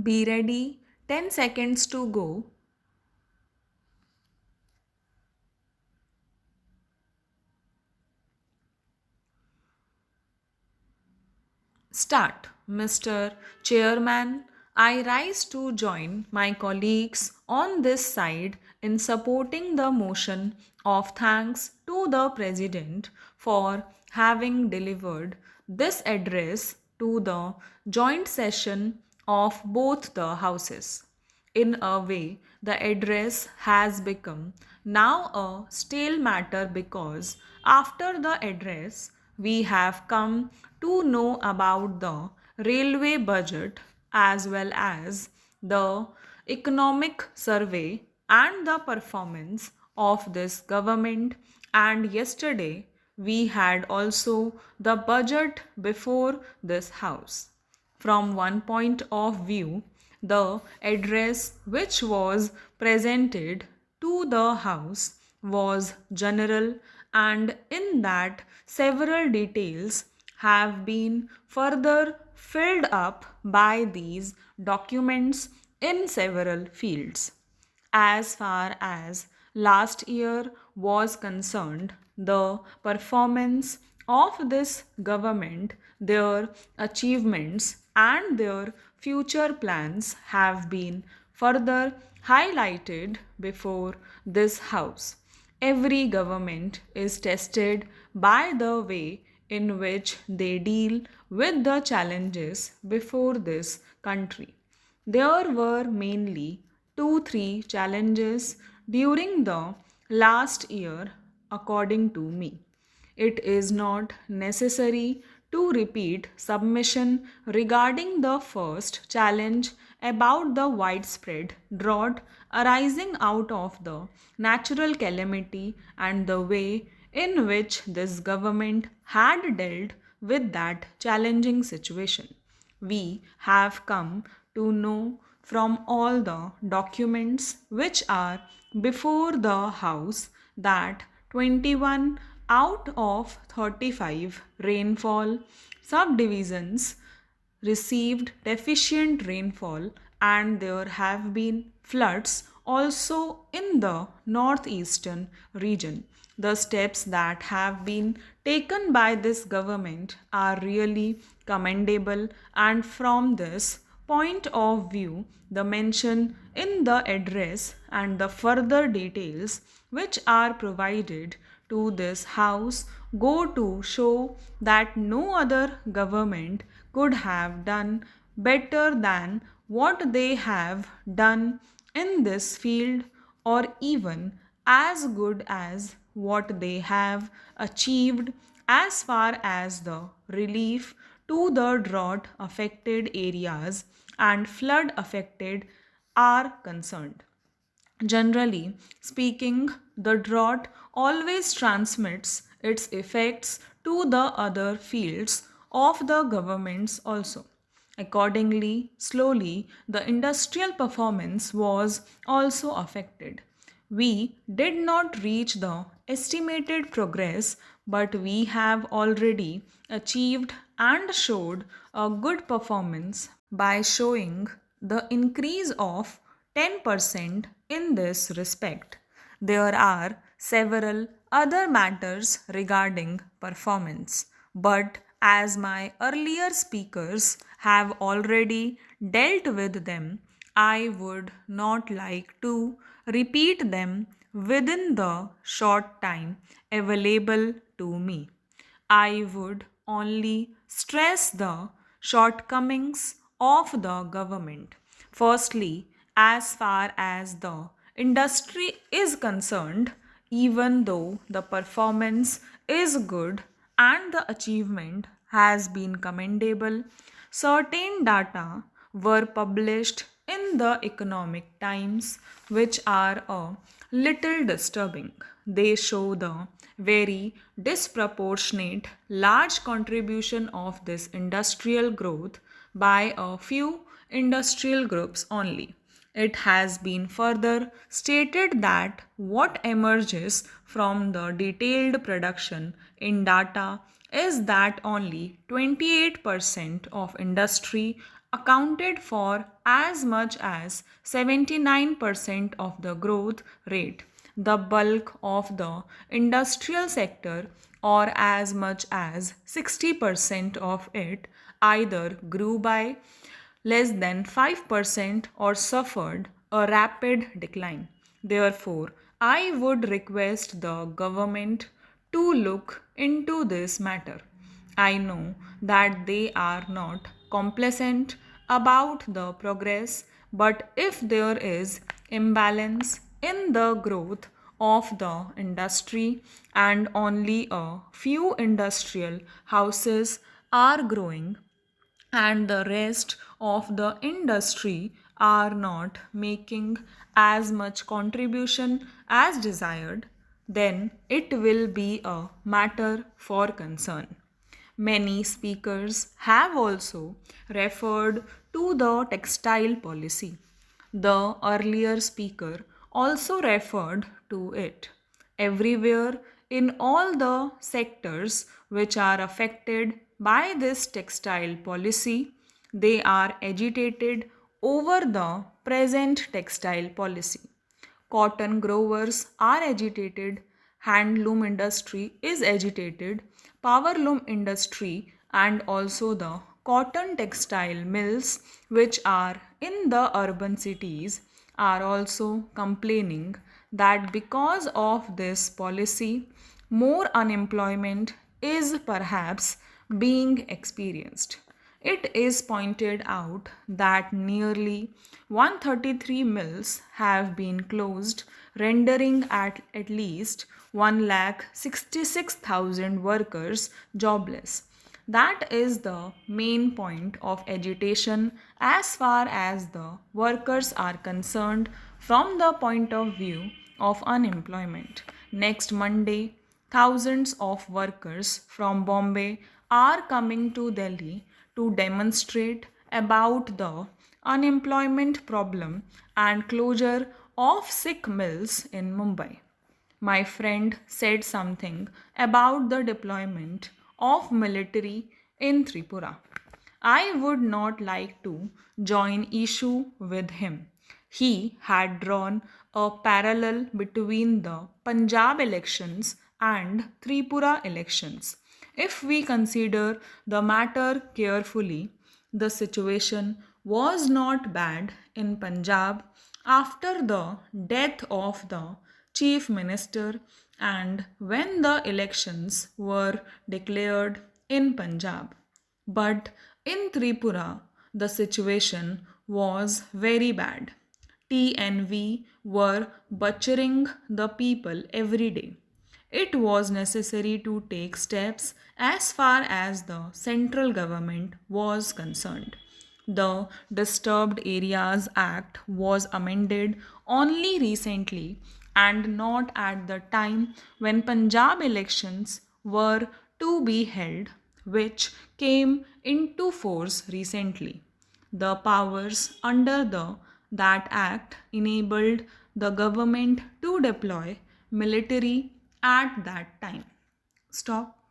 Be ready, 10 seconds to go. Start. Mr. Chairman, I rise to join my colleagues on this side in supporting the motion of thanks to the President for having delivered this address to the joint session of both the houses. In a way, the address has become now a stale matter because after the address, we have come to know about the railway budget as well as the economic survey and the performance of this government. And yesterday, we had also the budget before this house. From one point of view, the address which was presented to the House was general, and in that several details have been further filled up by these documents in several fields. As far as last year was concerned, the performance of this government, their achievements, and their future plans have been further highlighted before this House. Every government is tested by the way in which they deal with the challenges before this country. There were mainly 2 3 challenges during the last year, according to me. It is not necessary to repeat submission regarding the first challenge about the widespread drought arising out of the natural calamity and the way in which this government had dealt with that challenging situation. We have come to know from all the documents which are before the House that 21 out of 35 rainfall subdivisions received deficient rainfall, and there have been floods also in the northeastern region. The steps that have been taken by this government are really commendable, and from this point of view, the mention in the address and the further details which are provided to this House go to show that no other government could have done better than what they have done in this field, or even as good as what they have achieved as far as the relief to the drought affected areas and flood affected are concerned. Generally speaking, the drought always transmits its effects to the other fields of the governments also. Accordingly, slowly, the industrial performance was also affected. We did not reach the estimated progress, but we have already achieved and showed a good performance by showing the increase of 10% in this respect. There are several other matters regarding performance, but as my earlier speakers have already dealt with them, I would not like to repeat them within the short time available to me. I would only stress the shortcomings of the government. Firstly, as far as the industry is concerned, even though the performance is good and the achievement has been commendable, certain data were published in the economic times which are a little disturbing. They show the very disproportionate large contribution of this industrial growth by a few industrial groups only. It has been further stated that what emerges from the detailed production in data is that only 28% of industry accounted for as much as 79% of the growth rate. The bulk of the industrial sector, or as much as 60% of it, either grew by less than 5% or suffered a rapid decline. Therefore, I would request the government to look into this matter. I know that they are not complacent about the progress, but if there is imbalance in the growth of the industry and only a few industrial houses are growing, and the rest of the industry are not making as much contribution as desired, then it will be a matter for concern. Many speakers have also referred to the textile policy. The earlier speaker also referred to it. Everywhere in all the sectors which are affected by this textile policy, they are agitated over the present textile policy. Cotton growers are agitated, handloom industry is agitated, powerloom industry and also the cotton textile mills which are in the urban cities are also complaining that because of this policy more unemployment is perhaps being experienced. It is pointed out that nearly 133 mills have been closed, rendering at least 1,66,000 workers jobless. That is the main point of agitation as far as the workers are concerned from the point of view of unemployment. Next Monday, thousands of workers from Bombay are coming to Delhi to demonstrate about the unemployment problem and closure of sick mills in Mumbai. My friend said something about the deployment of military in Tripura. I would not like to join issue with him. He had drawn a parallel between the Punjab elections and Tripura elections. If we consider the matter carefully, the situation was not bad in Punjab after the death of the chief minister and when the elections were declared in Punjab. But in Tripura, the situation was very bad. TNV were butchering the people every day. It was necessary to take steps as far as the central government was concerned. The Disturbed Areas Act was amended only recently and not at the time when Punjab elections were to be held, which came into force recently. The powers under that act enabled the government to deploy military at that time. Stop.